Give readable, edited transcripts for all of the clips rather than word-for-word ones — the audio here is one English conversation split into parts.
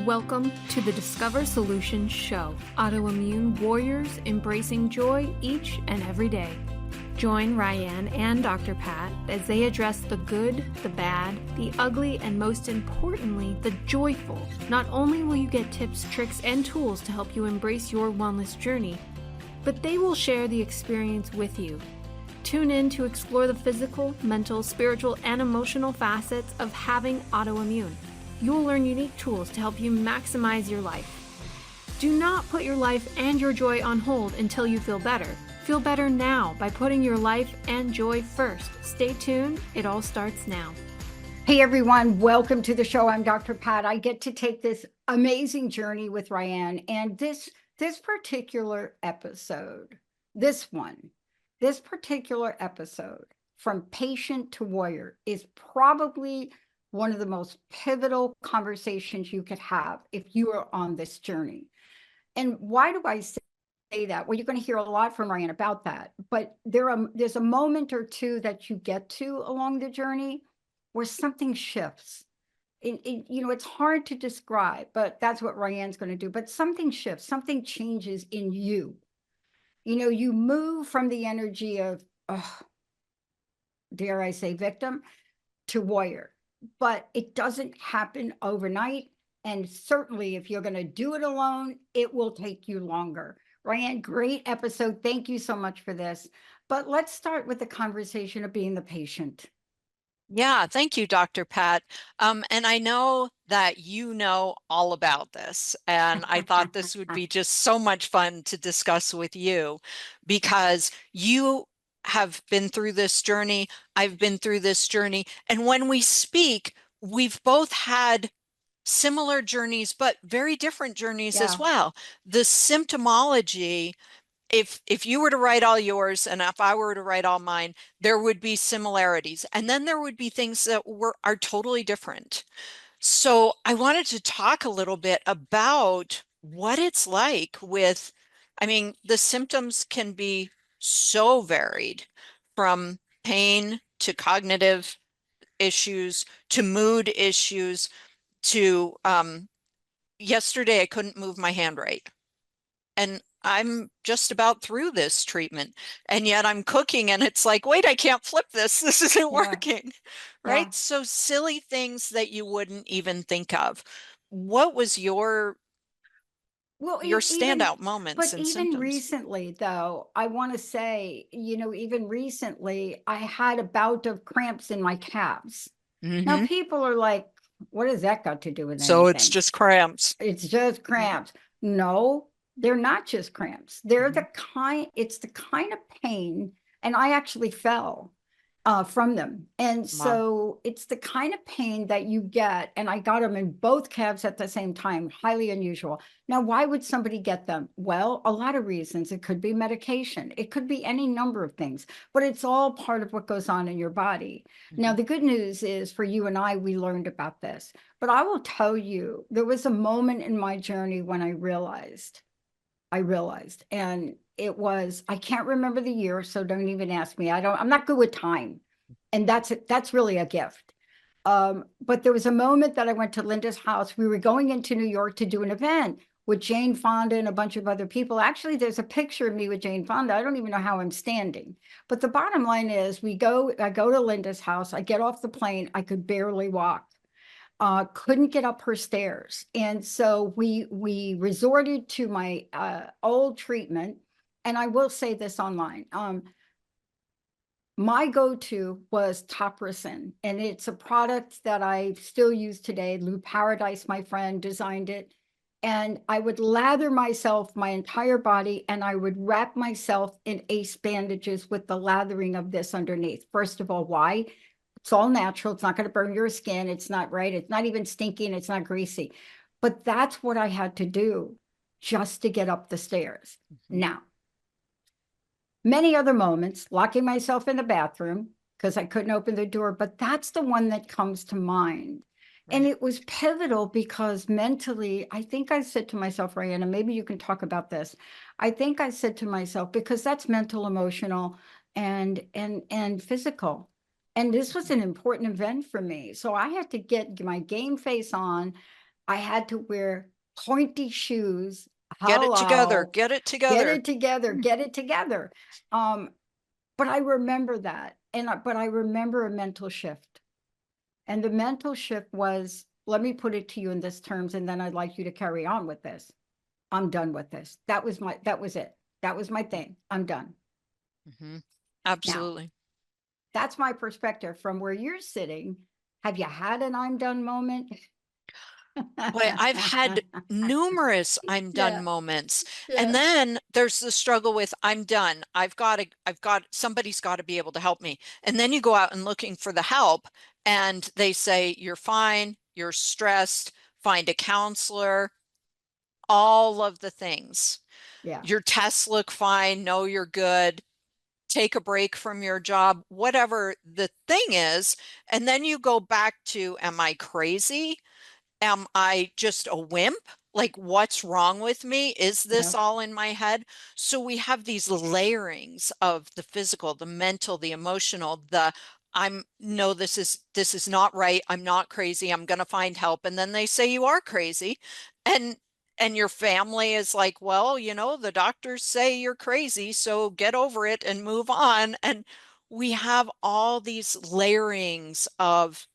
Welcome to the Discover Solutions Show, Autoimmune Warriors embracing joy each and every day. Join Ryanne and Dr. Pat as they address the good, the bad, the ugly, and most importantly, the joyful. Not only will you get tips, tricks, and tools to help you embrace your wellness journey, but they will share the experience with you. Tune in to explore the physical, mental, spiritual, and emotional facets of having autoimmune. You will learn unique tools to help you maximize your life. Do not put your life and your joy on hold until you feel better. Feel better now by putting your life and joy first. Stay tuned. It all starts now. Hey everyone, welcome to the show. I'm Dr. Pat. I get to take this amazing journey with Ryanne, and this particular episode, this particular episode, From Patient to Warrior, is probably one of the most pivotal conversations you could have if you are on this journey. And why do I say that? Well, you're going to hear a lot from Ryanne about that, but there's a moment or two that you get to along the journey where something shifts. It's hard to describe, but that's what Ryanne's going to do. But something shifts, something changes in you. You move from the energy of, dare I say, victim to warrior. But it doesn't happen overnight. And certainly if you're going to do it alone, it will take you longer. Ryanne, great episode. Thank you so much for this. But let's start with the conversation of being the patient. Yeah, thank you, Dr. Pat. And I know that you know all about this, and I thought this would be just so much fun to discuss with you because you have been through this journey. I've been through this journey. And when we speak, we've both had similar journeys, but very different journeys as well. The symptomology, if you were to write all yours and if I were to write all mine, there would be similarities. And then there would be things that are totally different. So I wanted to talk a little bit about what it's like with, the symptoms can be so varied, from pain to cognitive issues to mood issues to yesterday I couldn't move my hand right. And I'm just about through this treatment. And yet I'm cooking and it's like, wait, I can't flip this. This isn't working. Right? Yeah. So silly things that you wouldn't even think of. What was your standout moments and symptoms? Even recently, though, I want to say, even recently, I had a bout of cramps in my calves. Now, people are like, what has that got to do with anything? So it's just cramps. It's just cramps. No, they're not just cramps. They're it's the kind of pain, and I actually fell from them. And so it's the kind of pain that you get, and I got them in both calves at the same time, highly unusual. Now, why would somebody get them? Well, a lot of reasons. It could be medication. It could be any number of things, but it's all part of what goes on in your body. Now, the good news is for you and I, we learned about this, but I will tell you, there was a moment in my journey when I realized, and it was, I can't remember the year, so don't even ask me. I'm not good with time. And that's really a gift. But there was a moment that I went to Linda's house. We were going into New York to do an event with Jane Fonda and a bunch of other people. Actually, there's a picture of me with Jane Fonda. I don't even know how I'm standing. But the bottom line is I go to Linda's house. I get off the plane. I could barely walk. Couldn't get up her stairs. And so we resorted to my old treatment. And I will say this online. My go-to was Topricin, and it's a product that I still use today. Lou Paradise, my friend, designed it. And I would lather myself, my entire body, and I would wrap myself in ace bandages with the lathering of this underneath. First of all, why? It's all natural. It's not going to burn your skin. It's not right. It's not even stinky, and it's not greasy. But that's what I had to do just to get up the stairs. Now, many other moments, locking myself in the bathroom because I couldn't open the door, but that's the one that comes to mind. Right. And it was pivotal because mentally, I think I said to myself, Ryanne, and maybe you can talk about this. I think I said to myself, because that's mental, emotional, and physical. And this was an important event for me. So I had to get my game face on. I had to wear pointy shoes. Get it together. Hello, Get it get together. it together, get it together. But I remember that. But I remember a mental shift. And the mental shift was, let me put it to you in this terms, and then I'd like you to carry on with this. I'm done with this. That was it. That was my thing. I'm done. Now, Absolutely. that's my perspective from where you're sitting. Have you had an I'm done moment? Boy, I've had numerous I'm done Yeah, moments. And yeah, then there's the struggle with I'm done. Somebody's got to be able to help me. And then you go out and looking for the help and they say, you're fine, you're stressed, find a counselor, all of the things. yeah, Your tests look fine, no, you're good. Take a break from your job, whatever the thing is. And then you go back to, am I crazy? Am I just a wimp? Like, what's wrong with me? Is yeah, this all in my head? So we have these layerings of the physical, the mental, the emotional, I'm no, this is not right. I'm not crazy. I'm going to find help. And then they say you are crazy. And and your family is like, well, the doctors say you're crazy, so get over it and move on. And we have all these layerings of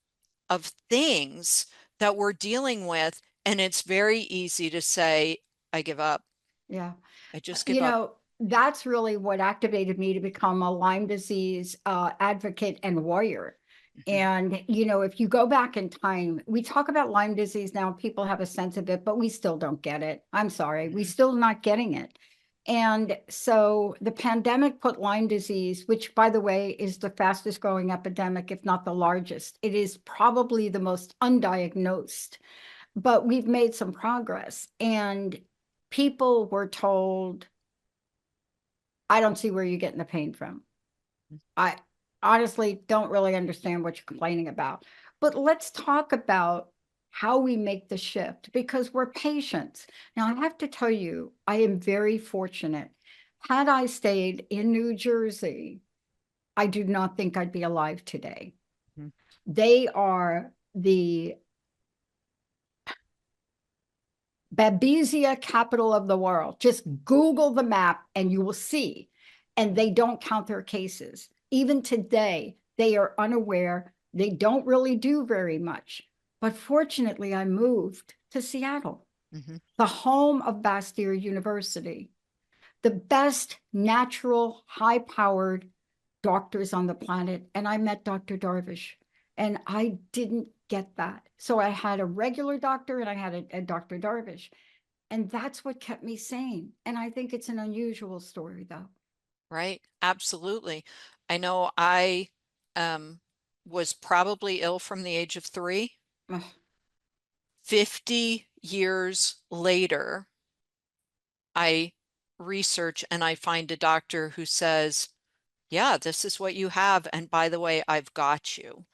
things that we're dealing with, and it's very easy to say, I give up. yeah. I just give up. That's really what activated me to become a Lyme disease advocate and warrior. Mhm. And, if you go back in time, we talk about Lyme disease now, people have a sense of it, but we still don't get it. I'm sorry, we Mhm. still not getting it. And so the pandemic put Lyme disease, which by the way, is the fastest growing epidemic, if not the largest. It is probably the most undiagnosed, but we've made some progress. And people were told, I don't see where you're getting the pain from. I honestly don't really understand what you're complaining about. But let's talk about how we make the shift because we're patients. Now, I have to tell you, I am very fortunate. Had I stayed in New Jersey, I do not think I'd be alive today. Mhm. They are the Babesia capital of the world. Just Google the map and you will see. And they don't count their cases. Even today, they are unaware. They don't really do very much. But fortunately, I moved to Seattle, Mhm. the home of Bastyr University, the best natural, high powered doctors on the planet. And I met Dr. Darvish, and I didn't get that. So I had a regular doctor and I had a Dr. Darvish. And that's what kept me sane. And I think it's an unusual story, though. Right? Absolutely. I know I um, was probably ill from the age of 3. Ugh, 50 years later, I research and I find a doctor who says, yeah, this is what you have. And by the way, I've got you.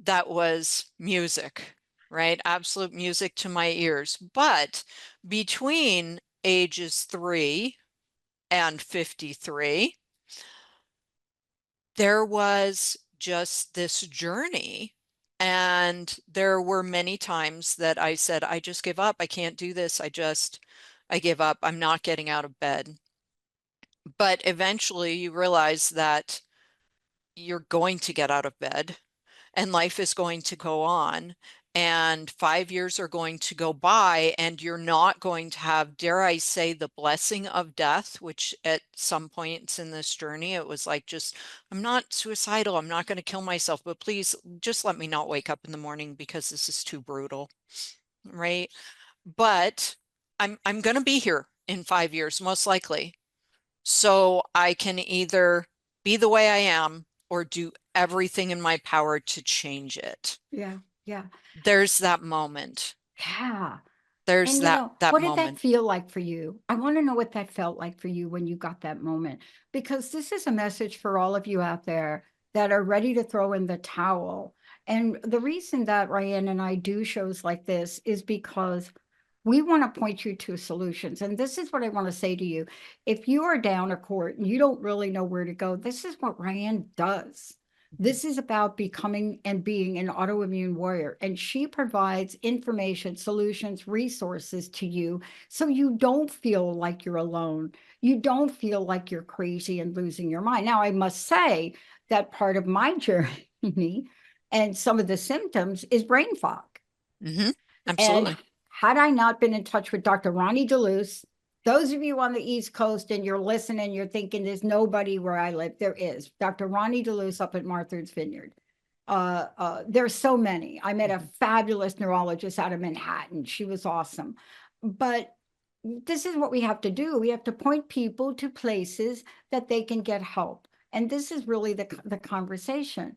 That was music, right? Absolute music to my ears. But between ages 3 and 53, there was just this journey. And there were many times that I said, I just give up. I can't do this. I give up. I'm not getting out of bed. But eventually you realize that you're going to get out of bed and life is going to go on. And 5 years are going to go by, and you're not going to have, dare I say, the blessing of death, which at some points in this journey, it was like, just, I'm not suicidal. I'm not going to kill myself, but please just let me not wake up in the morning because this is too brutal, right? But I'm going to be here in 5 years, most likely. So I can either be the way I am or do everything in my power to change it. yeah, yeah, There's that moment. yeah. There's And that what did that moment. feel like for you? I want to know what that felt like for you when you got that moment, because this is a message for all of you out there that are ready to throw in the towel. And the reason that Ryanne and I do shows like this is because we want to point you to solutions. And this is what I want to say to you. If you are down a court and you don't really know where to go, this is what Ryanne does. This is about becoming and being an autoimmune warrior. And she provides information, solutions, resources to you so you don't feel like you're alone. You don't feel like you're crazy and losing your mind. Now, I must say that part of my journey and some of the symptoms is brain fog. Mm-hmm. And Absolutely. had I not been in touch with Dr. Ronnie DeLuce, those of you on the East Coast and you're listening, you're thinking there's nobody where I live. There is. Dr. Ronnie DeLuce up at Martha's Vineyard. There's so many. I met a fabulous neurologist out of Manhattan. She was awesome. But this is what we have to do. We have to point people to places that they can get help. And this is really the conversation.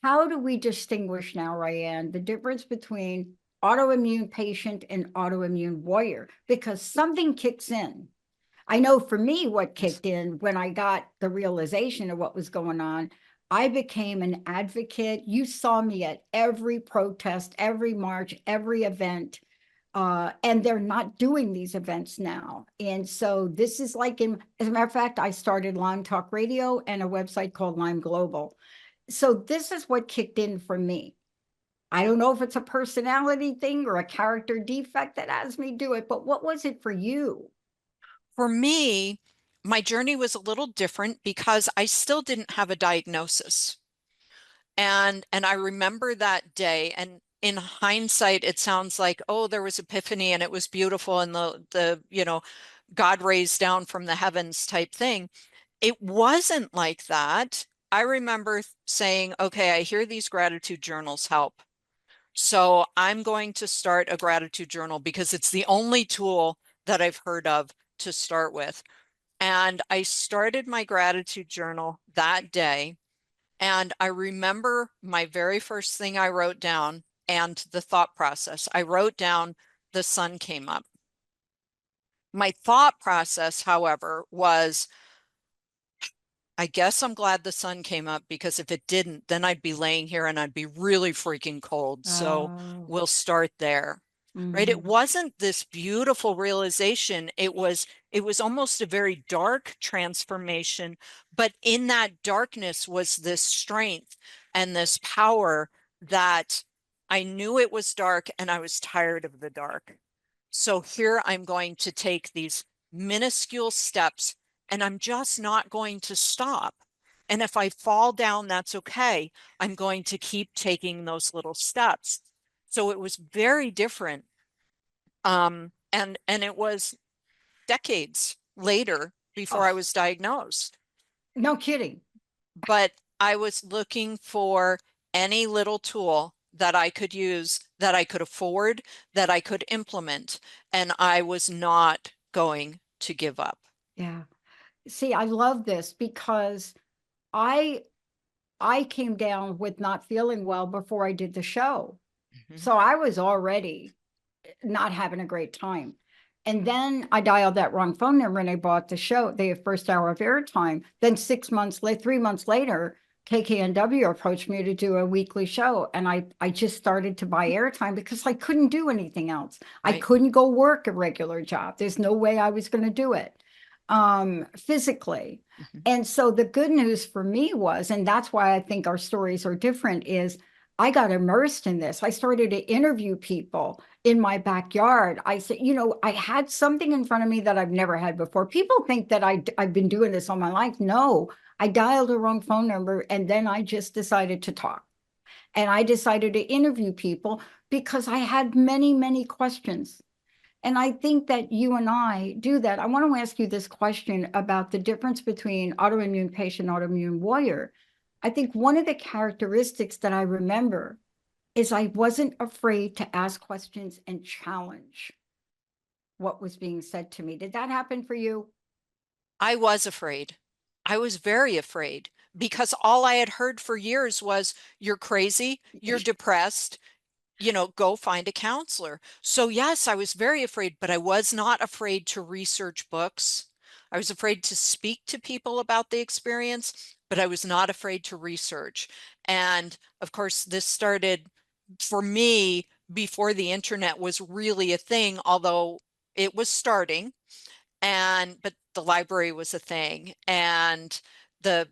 How do we distinguish now, Ryanne, the difference between autoimmune patient and autoimmune warrior? Because something kicks in. I know for me, what kicked in when I got the realization of what was going on, I became an advocate. You saw me at every protest, every march, every event. And they're not doing these events now. And so this is like, as a matter of fact, I started Lyme Talk Radio and a website called Lyme Global. So this is what kicked in for me. I don't know if it's a personality thing or a character defect that has me do it, but what was it for you? For me, my journey was a little different because I still didn't have a diagnosis. And I remember that day, and in hindsight, it sounds like, oh, there was epiphany and it was beautiful and the God raised down from the heavens type thing. It wasn't like that. I remember saying, okay, I hear these gratitude journals help. So I'm going to start a gratitude journal because it's the only tool that I've heard of to start with. And I started my gratitude journal that day. And I remember my very first thing I wrote down and the thought process. I wrote down the sun came up. My thought process, however, was, I guess I'm glad the sun came up, because if it didn't, then I'd be laying here and I'd be really freaking cold. So Oh, we'll start there. Right? It wasn't this beautiful realization. It was almost a very dark transformation, but in that darkness was this strength and this power that I knew it was dark and I was tired of the dark. So here I'm going to take these minuscule steps and I'm just not going to stop. And if I fall down, that's okay. I'm going to keep taking those little steps. So it was very different. And it was decades later before I oh, was diagnosed. no kidding. But I was looking for any little tool that I could use, that I could afford, that I could implement, and I was not going to give up. Yeah. See, I love this because I I came down with not feeling well before I did the show. Mhm. So I was already not having a great time. And then I dialed that wrong phone number and I bought the show, the first hour of airtime. Then 6 months later, 3 months later, KKNW approached me to do a weekly show. And I just started to buy airtime because I couldn't do anything else. I Right. couldn't go work a regular job. There's no way I was going to do it physically. Mhm. And so the good news for me was, and that's why I think our stories are different, is I got immersed in this. I started to interview people in my backyard. I said, I had something in front of me that I've never had before. People think that I've been doing this all my life. No, I dialed the wrong phone number and then I just decided to talk. And I decided to interview people because I had many, many questions. And I think that you and I do that. I want to ask you this question about the difference between autoimmune patient, autoimmune warrior. I think one of the characteristics that I remember is I wasn't afraid to ask questions and challenge what was being said to me. Did that happen for you? I was afraid. I was very afraid because all I had heard for years was, you're crazy, you're depressed, go find a counselor. So yes, I was very afraid, but I was not afraid to research books. I was afraid to speak to people about the experience, but I was not afraid to research. And of course, this started for me before the internet was really a thing, although it was starting. But the library was a thing, and the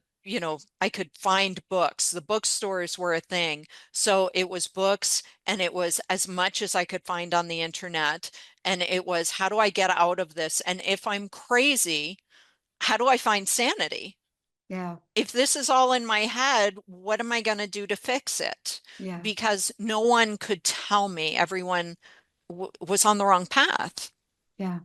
I could find books. The bookstores were a thing. So it was books, and it was as much as I could find on the internet. And it was, how do I get out of this? And if I'm crazy, how do I find sanity? Yeah. If this is all in my head, what am I going to do to fix it? Yeah. Because no one could tell me. Everyone was on the wrong path. Yeah.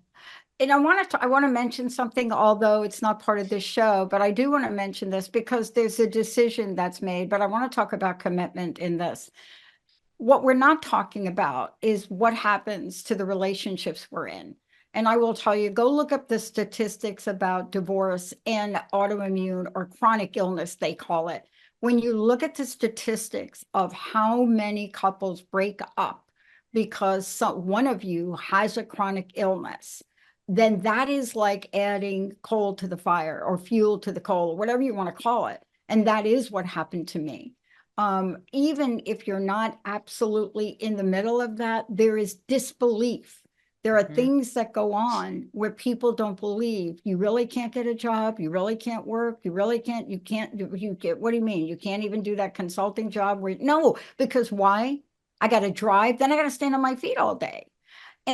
And I want to mention something, although it's not part of this show, but I do want to mention this because there's a decision that's made, but I want to talk about commitment in this. What we're not talking about is what happens to the relationships we're in. And I will tell you, go look up the statistics about divorce and autoimmune or chronic illness, they call it. When you look at the statistics of how many couples break up because one of you has a chronic illness, then that is like adding coal to the fire or fuel to the coal, or whatever you want to call it. And that is what happened to me. Even if you're not absolutely in the middle of that, there is disbelief. There are things that go on where people don't believe. You really can't get a job. You really can't work. You really can't, you can't, you get, what do you mean? You can't even do that consulting job where, no, because why? I got to drive, then I got to stand on my feet all day.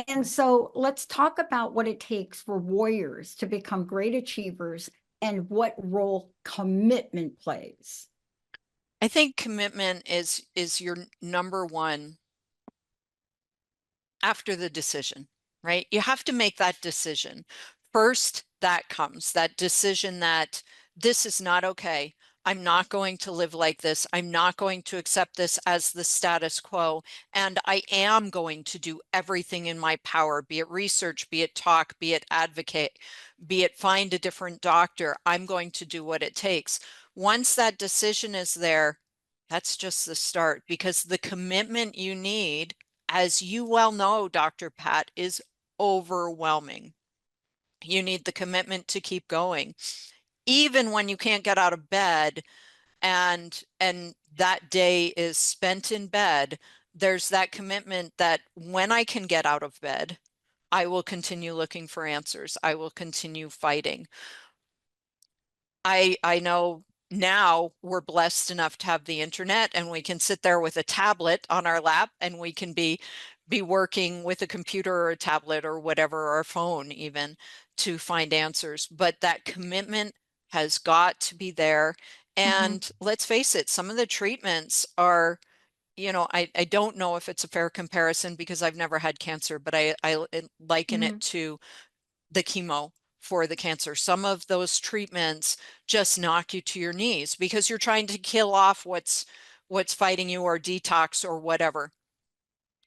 And so let's talk about what it takes for warriors to become great achievers and what role commitment plays. I think commitment is your number one after the decision, right? You have to make that decision. First, that comes, that decision that this is not okay. I'm not going to live like this. I'm not going to accept this as the status quo. And I am going to do everything in my power, be it research, be it talk, be it advocate, be it find a different doctor. I'm going to do what it takes. Once that decision is there, that's just the start, because the commitment you need, as you well know, Dr. Pat, is overwhelming. You need the commitment to keep going, even when you can't get out of bed and that day is spent in bed. There's that commitment that when I can get out of bed, I will continue looking for answers. I will continue fighting. I know now we're blessed enough to have the internet, and we can sit there with a tablet on our lap, and we can be working with a computer or a tablet or whatever, or a phone even, to find answers. But that commitment has got to be there. And let's face it, some of the treatments are, I don't know if it's a fair comparison because I've never had cancer, but I liken it to the chemo for the cancer. Some of those treatments just knock you to your knees because you're trying to kill off what's fighting you, or detox or whatever.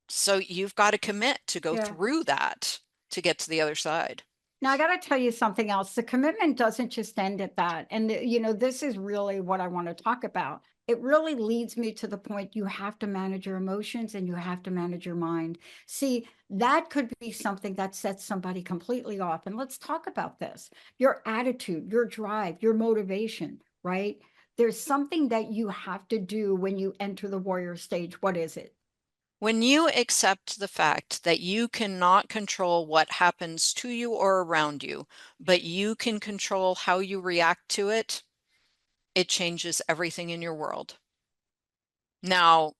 So you've got to commit to go through that to get to the other side. Now, I got to tell you something else. The commitment doesn't just end at that. And, this is really what I want to talk about. It really leads me to the point you have to manage your emotions and you have to manage your mind. See, that could be something that sets somebody completely off. And let's talk about this. Your attitude, your drive, your motivation, right? There's something that you have to do when you enter the warrior stage. What is it? When you accept the fact that you cannot control what happens to you or around you, but you can control how you react to it, it changes everything in your world. Now,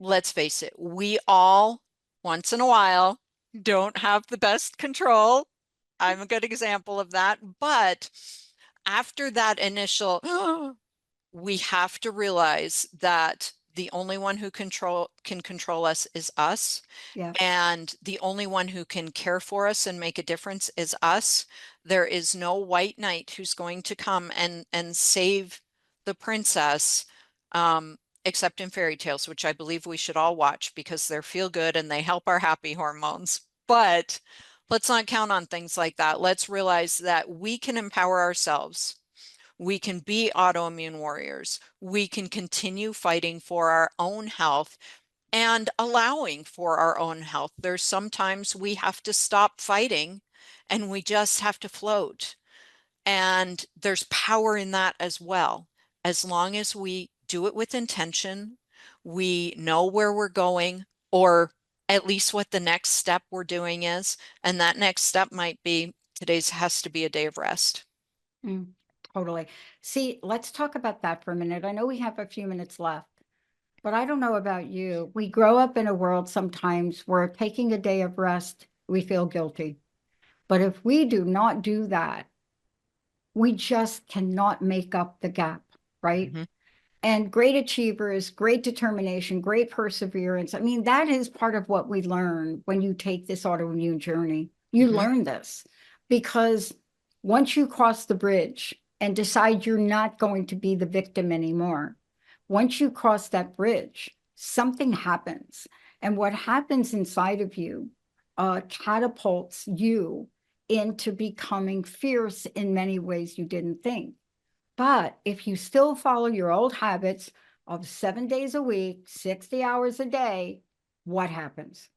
let's face it, we all, once in a while, don't have the best control. I'm a good example of that. But after that initial, we have to realize that the only one who can control us is us. Yeah. And the only one who can care for us and make a difference is us. There is no white knight who's going to come and save the princess, except in fairy tales, which I believe we should all watch because they're feel good and they help our happy hormones. But let's not count on things like that. Let's realize that we can empower ourselves. We can be autoimmune warriors. We can continue fighting for our own health and allowing for our own health. There's sometimes we have to stop fighting and we just have to float. And there's power in that as well. As long as we do it with intention, we know where we're going, or at least what the next step we're doing is. And that next step might be today's has to be a day of rest. Totally. See, let's talk about that for a minute. I know we have a few minutes left, but I don't know about you. We grow up in a world sometimes where taking a day of rest, we feel guilty. But if we do not do that, we just cannot make up the gap, right? Mhm. And great achievers, great determination, great perseverance. I mean, that is part of what we learn when you take this autoimmune journey. You Mhm. learn this because once you cross the bridge and decide you're not going to be the victim anymore, once you cross that bridge, something happens. And what happens inside of you catapults you into becoming fierce in many ways you didn't think. But if you still follow your old habits of 7 days a week, 60 hours a day, what happens?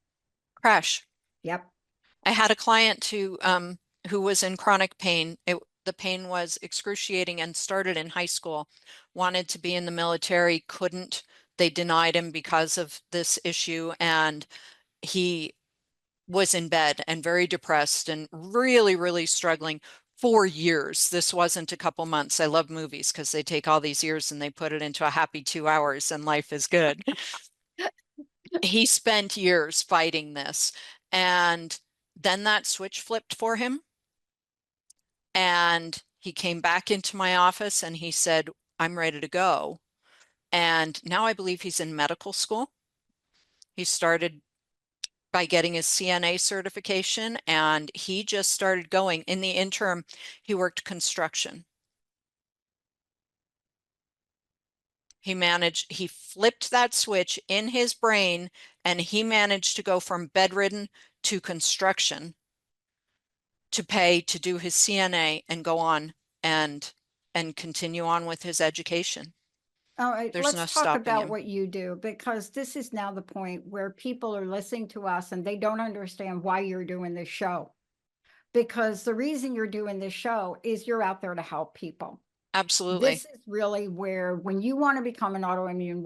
Crash. Yep. I had a client who was in chronic pain. The pain was excruciating and started in high school, wanted to be in the military, couldn't. They denied him because of this issue, and he was in bed and very depressed and really, really struggling for years. This wasn't a couple months. I love movies because they take all these years and they put it into a happy 2 hours and life is good. He spent years fighting this, and then that switch flipped for him, and he came back into my office and he said, I'm ready to go. And now I believe he's in medical school. He started by getting his CNA certification, and he just started going. In the interim, he worked construction. He flipped that switch in his brain, and he managed to go from bedridden to construction to pay to do his CNA and go on and continue on with his education. All right, There's no let's talk stopping about him. what you do, because this is now the point where people are listening to us and they don't understand why you're doing this show. Because the reason you're doing this show is you're out there to help people. Absolutely. This is really where, when you want to become an autoimmune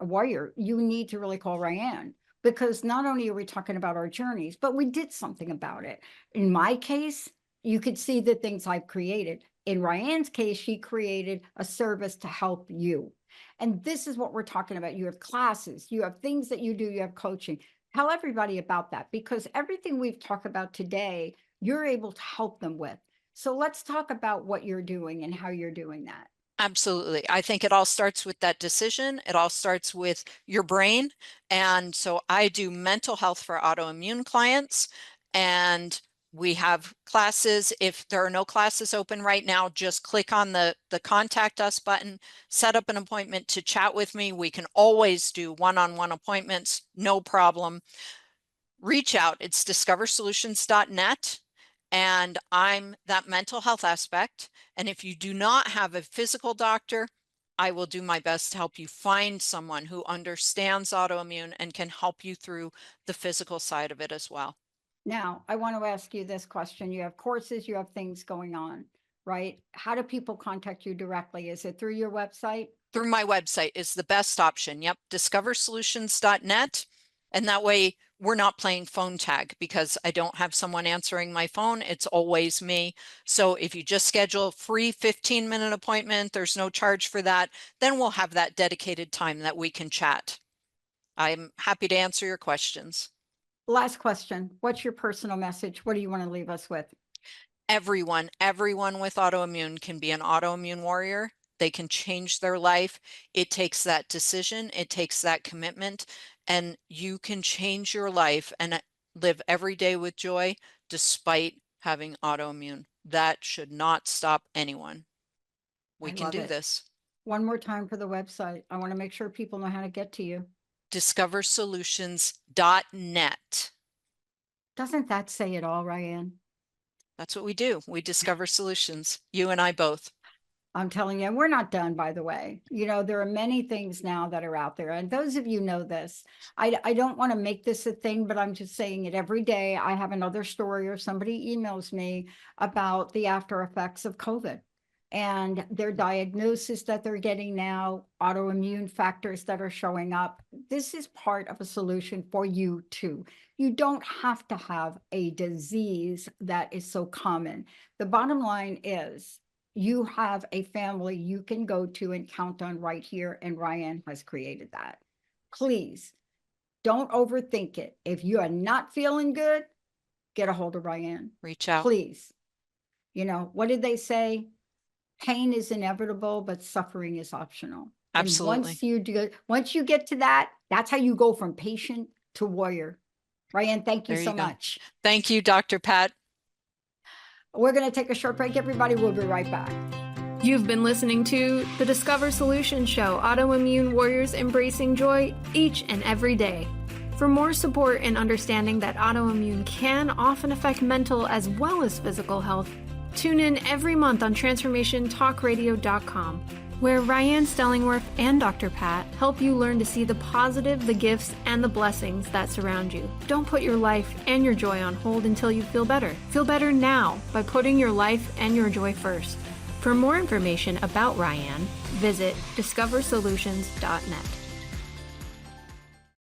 warrior, you need to really call Ryanne, because not only are we talking about our journeys, but we did something about it. In my case, you could see the things I've created. In Ryanne's case, she created a service to help you. And this is what we're talking about. You have classes, you have things that you do, you have coaching. Tell everybody about that, because everything we've talked about today, you're able to help them with. So let's talk about what you're doing and how you're doing that. Absolutely. I think it all starts with that decision. It all starts with your brain. And so I do mental health for autoimmune clients, and we have classes. If there are no classes open right now, just click on the contact us button, set up an appointment to chat with me. We can always do one-on-one appointments, no problem. Reach out. It's discoversolutions.net. And I'm that mental health aspect. And if you do not have a physical doctor, I will do my best to help you find someone who understands autoimmune and can help you through the physical side of it as well. Now, I want to ask you this question. You have courses, you have things going on, right? How do people contact you directly? Is it through your website? Through my website is the best option. Yep, discoversolutions.net. And that way we're not playing phone tag, because I don't have someone answering my phone. It's always me. So if you just schedule a free 15-minute appointment, there's no charge for that, then we'll have that dedicated time that we can chat. I'm happy to answer your questions. Last question. What's your personal message? What do you want to leave us with? Everyone with autoimmune can be an autoimmune warrior. They can change their life. It takes that decision. It takes that commitment, and you can change your life and live every day with joy despite having autoimmune. That should not stop anyone. We I can love do it. this. One more time for the website. I want to make sure people know how to get to you. discoversolutions.net. Doesn't that say it all, Ryanne? That's what we do. We discover solutions, you and I both. I'm telling you, we're not done, by the way. You know, there are many things now that are out there. And those of you know this. I don't want to make this a thing, but I'm just saying it every day. I have another story, or somebody emails me about the after effects of COVID and their diagnosis that they're getting now, autoimmune factors that are showing up. This is part of a solution for you too. You don't have to have a disease that is so common. The bottom line is, you have a family you can go to and count on right here, and Ryanne has created that. Please don't overthink it. If you are not feeling good, get a hold of Ryanne. Reach out. Please. You know, what did they say? Pain is inevitable, but suffering is optional. Absolutely. And once you get to that, that's how you go from patient to warrior. Ryanne, thank you so much. Thank you, Dr. Pat. We're going to take a short break, everybody. We'll be right back. You've been listening to the Discover Solutions Show, Autoimmune Warriors Embracing Joy each and every day. For more support and understanding that autoimmune can often affect mental as well as physical health, tune in every month on TransformationTalkRadio.com, where Ryanne Stellingwerf and Dr. Pat help you learn to see the positive, the gifts, and the blessings that surround you. Don't put your life and your joy on hold until you feel better. Feel better now by putting your life and your joy first. For more information about Ryanne, visit discoversolutions.net.